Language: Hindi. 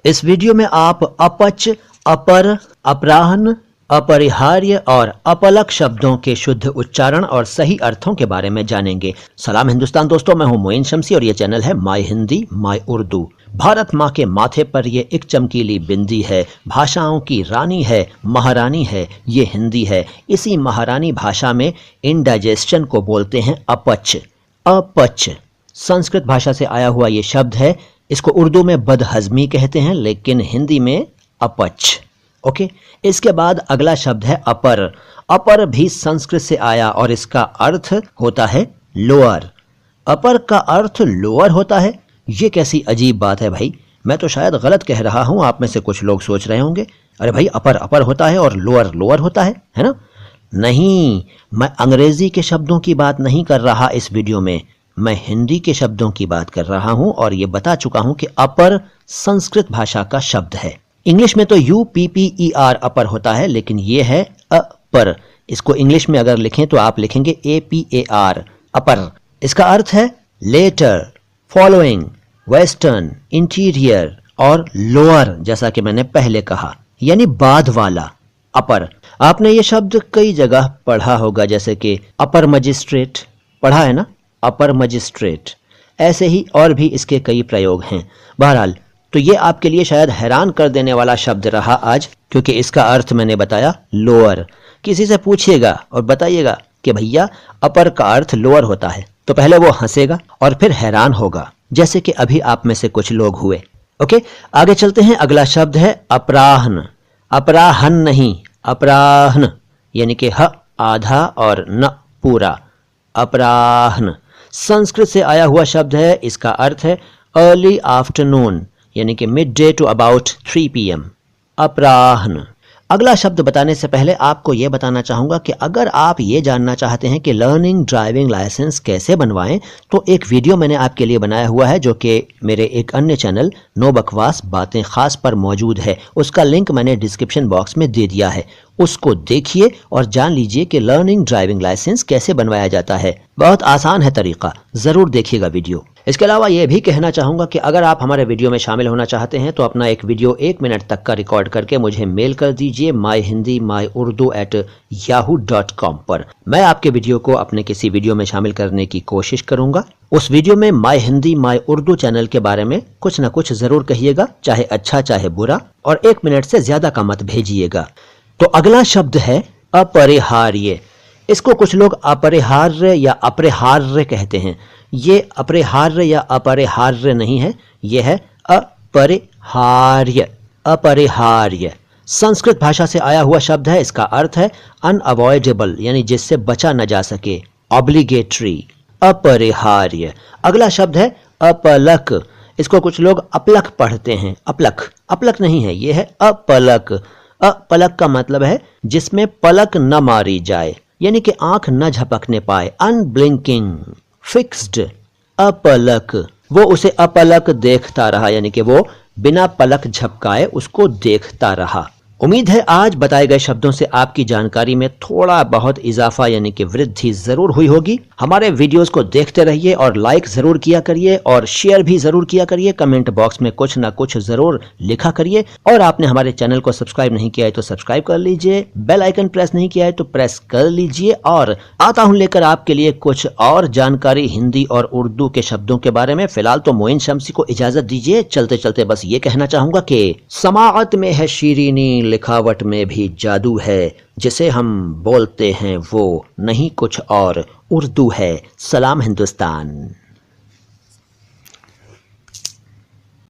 इस वीडियो में आप अपच, अपर, अपराह्न, अपरिहार्य और अपलक शब्दों के शुद्ध उच्चारण और सही अर्थों के बारे में जानेंगे। सलाम हिंदुस्तान दोस्तों, मैं हूं मोइन शमसी और ये चैनल है माय हिंदी माय उर्दू। भारत माँ के माथे पर ये एक चमकीली बिंदी है, भाषाओं की रानी है, महारानी है, ये हिंदी है। इसी महारानी भाषा में इंडाइजेशन को बोलते हैं अपच। अपच संस्कृत भाषा से आया हुआ ये शब्द है। इसको उर्दू में बदहजमी कहते हैं, लेकिन हिंदी में अपच। ओके, इसके बाद अगला शब्द है अपर। अपर भी संस्कृत से आया और इसका अर्थ होता है लोअर। अपर का अर्थ लोअर होता है, ये कैसी अजीब बात है भाई। मैं तो शायद गलत कह रहा हूं, आप में से कुछ लोग सोच रहे होंगे अरे भाई अपर अपर होता है और लोअर लोअर होता है ना। नहीं, मैं अंग्रेजी के शब्दों की बात नहीं कर रहा इस वीडियो में, मैं हिंदी के शब्दों की बात कर रहा हूं और ये बता चुका हूं कि अपर संस्कृत भाषा का शब्द है। इंग्लिश में तो UPPER अपर होता है, लेकिन ये है अपर। इसको इंग्लिश में अगर लिखें तो आप लिखेंगे APAR अपर। इसका अर्थ है लेटर, फॉलोइंग, वेस्टर्न, इंटीरियर और लोअर, जैसा कि मैंने पहले कहा, यानी बाद वाला अपर। आपने ये शब्द कई जगह पढ़ा होगा, जैसे कि अपर मजिस्ट्रेट पढ़ा है ना, अपर मजिस्ट्रेट। ऐसे ही और भी इसके कई प्रयोग हैं। बहरहाल, तो ये आपके लिए शायद हैरान कर देने वाला शब्द रहा आज, क्योंकि इसका अर्थ मैंने बताया लोअर। किसी से पूछिएगा और बताइएगा कि भैया अपर का अर्थ लोअर होता है, तो पहले वो हंसेगा और फिर हैरान होगा, जैसे कि अभी आप में से कुछ लोग हुए। ओके, आगे चलते हैं। अगला शब्द है अपराह्न। अपराहन नहीं, अपराह्न, यानी कि ह आधा और न पूरा। अपराह्न संस्कृत से आया हुआ शब्द है। इसका अर्थ है अर्ली आफ्टरनून, यानी कि mid day to about 3 PM। अपराह्न। अगला शब्द बताने से पहले आपको यह बताना चाहूंगा कि अगर आप ये जानना चाहते हैं कि लर्निंग ड्राइविंग लाइसेंस कैसे बनवाएं, तो एक वीडियो मैंने आपके लिए बनाया हुआ है, जो कि मेरे एक अन्य चैनल नो बकवास बातें खास पर मौजूद है। उसका लिंक मैंने डिस्क्रिप्शन बॉक्स में दे दिया है, उसको देखिए और जान लीजिए कि लर्निंग ड्राइविंग लाइसेंस कैसे बनवाया जाता है। बहुत आसान है तरीका, जरूर देखिएगा वीडियो। इसके अलावा यह भी कहना चाहूंगा कि अगर आप हमारे वीडियो में शामिल होना चाहते हैं तो अपना एक वीडियो 1 मिनट तक का रिकॉर्ड करके मुझे मेल कर दीजिए myhindimyurdu@yahoo.com पर। मैं आपके वीडियो को अपने किसी वीडियो में शामिल करने की कोशिश करूंगा। उस वीडियो में my Hindi my Urdu channel के बारे में कुछ न कुछ जरूर कहिएगा, चाहे अच्छा चाहे बुरा, और 1 मिनट से ज्यादा का मत भेजिएगा। तो अगला शब्द है अपरिहार्य। इसको कुछ लोग अपरिहार्य या अपरिहार्य कहते हैं। ये अपरिहार्य या अपरिहार्य नहीं है, ये है अपरिहार्य। अपरिहार्य संस्कृत भाषा से आया हुआ शब्द है। इसका अर्थ है अनअवॉइडेबल, यानी जिससे बचा न जा सके, ऑब्लिगेटरी। अपरिहार्य। अगला शब्द है अपलक। इसको कुछ लोग अपलक पढ़ते हैं। अपलक अपलक नहीं है, ये है अपलक। अपलक का मतलब है जिसमें पलक न मारी जाए, यानी कि आंख न झपकने पाए, अनब्लिंकिंग, फिक्स्ड। अपलक, वो उसे अपलक देखता रहा, यानी कि वो बिना पलक झपकाए उसको देखता रहा। उम्मीद है आज बताए गए शब्दों से आपकी जानकारी में थोड़ा बहुत इजाफा यानी कि वृद्धि जरूर हुई होगी। हमारे वीडियोस को देखते रहिए और लाइक जरूर किया करिए और शेयर भी जरूर किया करिए। कमेंट बॉक्स में कुछ ना कुछ जरूर लिखा करिए। और आपने हमारे चैनल को सब्सक्राइब नहीं किया है तो सब्सक्राइब कर लीजिए, बेल आइकन प्रेस नहीं किया है तो प्रेस कर लीजिए। और आता हूं लेकर आपके लिए कुछ और जानकारी हिंदी और उर्दू के शब्दों के बारे में। फिलहाल तो मोइन शमसी को इजाजत दीजिए। चलते चलते बस ये कहना चाहूंगा कि समाअत में है शीरीनी, लिखावट में भी जादू है, जिसे हम बोलते हैं वो नहीं कुछ और उर्दू है। सलाम हिंदुस्तान।